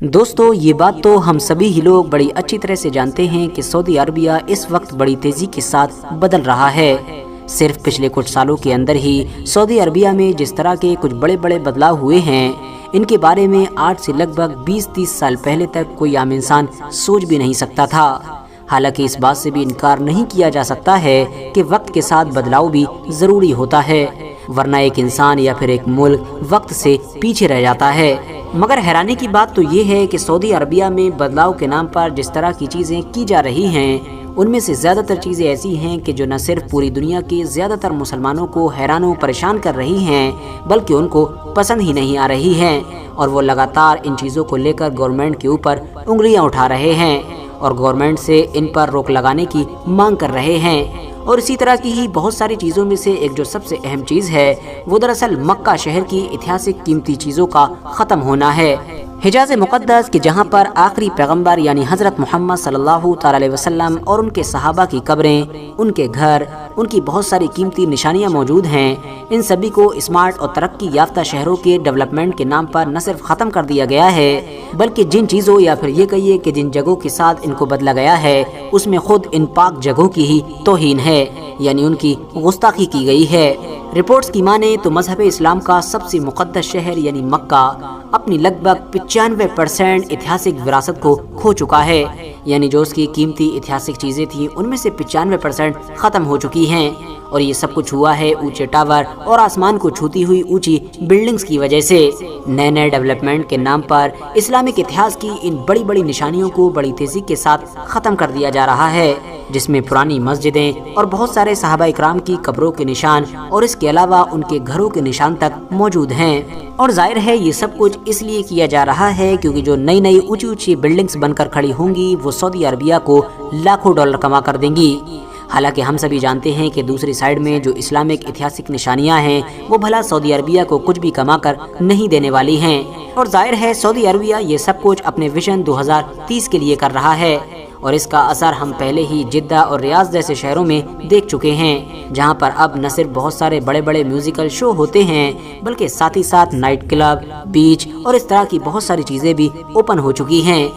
دوستو یہ بات تو ہم سبھی ہی لوگ بڑی اچھی طرح سے جانتے ہیں کہ سعودی عربیہ اس وقت بڑی تیزی کے ساتھ بدل رہا ہے۔ صرف پچھلے کچھ سالوں کے اندر ہی سعودی عربیہ میں جس طرح کے کچھ بڑے بڑے بدلاؤ ہوئے ہیں، ان کے بارے میں آج سے لگ بھگ 20-30 سال پہلے تک کوئی عام انسان سوچ بھی نہیں سکتا تھا۔ حالانکہ اس بات سے بھی انکار نہیں کیا جا سکتا ہے کہ وقت کے ساتھ بدلاؤ بھی ضروری ہوتا ہے، ورنہ ایک انسان یا پھر ایک ملک وقت سے پیچھے رہ جاتا ہے۔ مگر حیرانی کی بات تو یہ ہے کہ سعودی عربیہ میں بدلاؤ کے نام پر جس طرح کی چیزیں کی جا رہی ہیں، ان میں سے زیادہ تر چیزیں ایسی ہیں کہ جو نہ صرف پوری دنیا کے زیادہ تر مسلمانوں کو حیران و پریشان کر رہی ہیں، بلکہ ان کو پسند ہی نہیں آ رہی ہیں، اور وہ لگاتار ان چیزوں کو لے کر گورنمنٹ کے اوپر انگلیاں اٹھا رہے ہیں اور گورنمنٹ سے ان پر روک لگانے کی مانگ کر رہے ہیں۔ اور اسی طرح کی ہی بہت ساری چیزوں میں سے ایک جو سب سے اہم چیز ہے، وہ دراصل مکہ شہر کی اتہاسک قیمتی چیزوں کا ختم ہونا ہے۔ حجاز مقدس کہ جہاں پر آخری پیغمبر یعنی حضرت محمد صلی اللہ تعالی علیہ وسلم اور ان کے صحابہ کی قبریں، ان کے گھر، ان کی بہت ساری قیمتی نشانیاں موجود ہیں، ان سبھی کو اسمارٹ اور ترقی یافتہ شہروں کے ڈیولپمنٹ کے نام پر نہ صرف ختم کر دیا گیا ہے، بلکہ جن چیزوں یا پھر یہ کہیے کہ جن جگہوں کے ساتھ ان کو بدلا گیا ہے، اس میں خود ان پاک جگہوں کی ہی توہین ہے، یعنی ان کی گستاخی کی گئی ہے۔ رپورٹس کی مانیں تو مذہب اسلام کا سب سے مقدس شہر یعنی مکہ اپنی لگ بھگ 95% اتہاسک وراثت کو کھو چکا ہے، یعنی جو اس کی قیمتی اتہاسک چیزیں تھیں ان میں سے 95% ختم ہو چکی ہیں، اور یہ سب کچھ ہوا ہے اونچے ٹاور اور آسمان کو چھوتی ہوئی اونچی بلڈنگز کی وجہ سے۔ نئے ڈیولپمنٹ کے نام پر اسلامک اتہاس کی ان بڑی بڑی نشانیوں کو بڑی تیزی کے ساتھ ختم کر دیا جا رہا ہے، جس میں پرانی مسجدیں اور بہت سارے صحابہ اکرام کی قبروں کے نشان اور اس کے علاوہ ان کے گھروں کے نشان تک موجود ہیں۔ اور ظاہر ہے یہ سب کچھ اس لیے کیا جا رہا ہے کیونکہ جو نئی نئی اونچی اونچی بلڈنگز بن کر کھڑی ہوں گی وہ سعودی عربیہ کو لاکھوں ڈالر کما کر دیں گی۔ حالانکہ ہم سبھی جانتے ہیں کہ دوسری سائیڈ میں جو اسلامک اتہاسک نشانیاں ہیں وہ بھلا سعودی عربیہ کو کچھ بھی کما کر نہیں دینے والی ہیں، اور ظاہر ہے سعودی عربیہ یہ سب کچھ اپنے ویژن 2030 کے لیے کر رہا ہے، اور اس کا اثر ہم پہلے ہی جدہ اور ریاض جیسے شہروں میں دیکھ چکے ہیں، جہاں پر اب نہ صرف بہت سارے بڑے بڑے میوزیکل شو ہوتے ہیں بلکہ ساتھ ہی ساتھ نائٹ کلب، بیچ اور اس طرح کی بہت ساری چیزیں بھی اوپن ہو چکی ہیں۔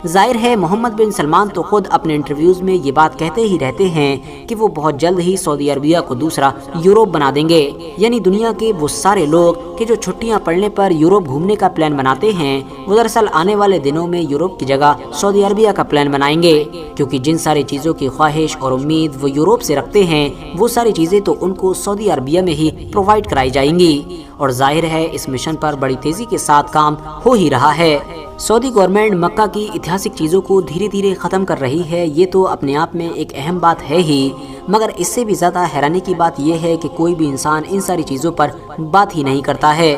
ظاہر ہے محمد بن سلمان تو خود اپنے انٹرویوز میں یہ بات کہتے ہی رہتے ہیں کہ وہ بہت جلد ہی سعودی عربیہ کو دوسرا یوروپ بنا دیں گے، یعنی دنیا کے وہ سارے لوگ کہ جو چھٹیاں پڑنے پر یوروپ گھومنے کا پلان بناتے ہیں وہ دراصل آنے والے دنوں میں یوروپ کی جگہ سعودی عربیہ کا پلان بنائیں گے، کیونکہ جن ساری چیزوں کی خواہش اور امید وہ یوروپ سے رکھتے ہیں وہ ساری چیزیں تو ان کو سعودی عربیہ میں ہی پرووائڈ کرائی جائیں گی، اور ظاہر ہے اس مشن پر بڑی تیزی کے ساتھ کام ہو ہی رہا ہے۔ سعودی گورنمنٹ مکہ کی اتہاسک چیزوں کو دھیرے دھیرے ختم کر رہی ہے، یہ تو اپنے آپ میں ایک اہم بات ہے ہی، مگر اس سے بھی زیادہ حیرانی کی بات یہ ہے کہ کوئی بھی انسان ان ساری چیزوں پر بات ہی نہیں کرتا ہے۔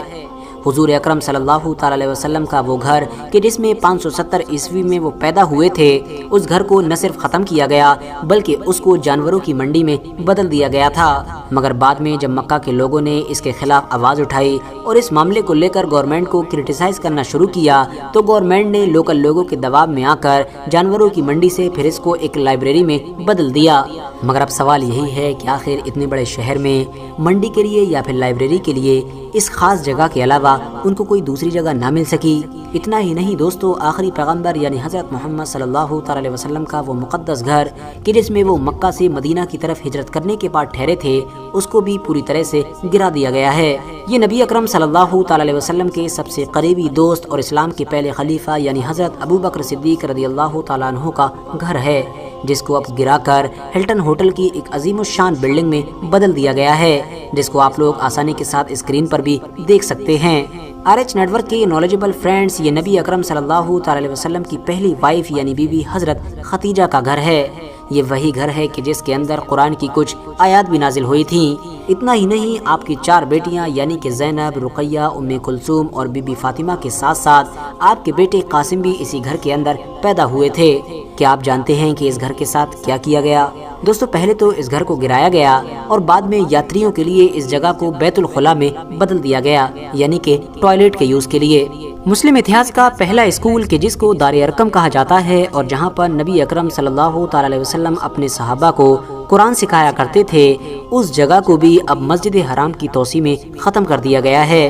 حضور اکرم صلی اللہ تعالی علیہ وسلم کا وہ گھر کہ جس میں 570 عیسوی میں وہ پیدا ہوئے تھے، اس گھر کو نہ صرف ختم کیا گیا بلکہ اس کو جانوروں کی منڈی میں بدل دیا گیا تھا، مگر بعد میں جب مکہ کے لوگوں نے اس کے خلاف آواز اٹھائی اور اس معاملے کو لے کر گورنمنٹ کو کرٹیسائز کرنا شروع کیا تو گورنمنٹ نے لوکل لوگوں کے دباؤ میں آ کر جانوروں کی منڈی سے پھر اس کو ایک لائبریری میں بدل دیا۔ مگر اب سوال یہی ہے کہ آخر اتنے بڑے شہر میں منڈی کے لیے یا پھر لائبریری کے لیے اس خاص جگہ کے علاوہ ان کو کوئی دوسری جگہ نہ مل سکی؟ اتنا ہی نہیں دوستو، آخری پیغمبر یعنی حضرت محمد صلی اللہ تعالی علیہ وسلم کا وہ مقدس گھر کہ جس میں وہ مکہ سے مدینہ کی طرف ہجرت کرنے کے بعد ٹھہرے تھے، اس کو بھی پوری طرح سے گرا دیا گیا ہے۔ یہ نبی اکرم صلی اللہ تعالی علیہ وسلم کے سب سے قریبی دوست اور اسلام کے پہلے خلیفہ یعنی حضرت ابو بکر صدیق رضی اللہ تعالیٰ عنہ کا گھر ہے، جس کو اب گرا کر ہلٹن ہوٹل کی ایک عظیم الشان بلڈنگ میں بدل دیا گیا ہے، جس کو آپ لوگ آسانی کے ساتھ اسکرین پر بھی دیکھ سکتے ہیں۔ RH نیٹ ورک کے نالجبل فرینڈز، یہ نبی اکرم صلی اللہ تعالی علیہ وسلم کی پہلی وائف یعنی بی بی حضرت خدیجہ کا گھر ہے۔ یہ وہی گھر ہے کہ جس کے اندر قرآن کی کچھ آیات بھی نازل ہوئی تھیں۔ اتنا ہی نہیں، آپ کی 4 بیٹیاں یعنی کہ زینب، رقیہ، ام کلثوم اور بی بی فاطمہ کے ساتھ ساتھ آپ کے بیٹے قاسم بھی اسی گھر کے اندر پیدا ہوئے تھے۔ کیا آپ جانتے ہیں کہ اس گھر کے ساتھ کیا کیا گیا؟ دوستو پہلے تو اس گھر کو گرایا گیا اور بعد میں یاتریوں کے لیے اس جگہ کو بیت الخلا میں بدل دیا گیا، یعنی کہ ٹوائلٹ کے یوز کے لیے۔ مسلم اتہاس کا پہلا اسکول کہ جس کو دار ارقم کہا جاتا ہے اور جہاں پر نبی اکرم صلی اللہ تعالی علیہ وسلم اپنے صحابہ کو قرآن سکھایا کرتے تھے، اس جگہ کو بھی اب مسجد حرام کی توسیع میں ختم کر دیا گیا ہے۔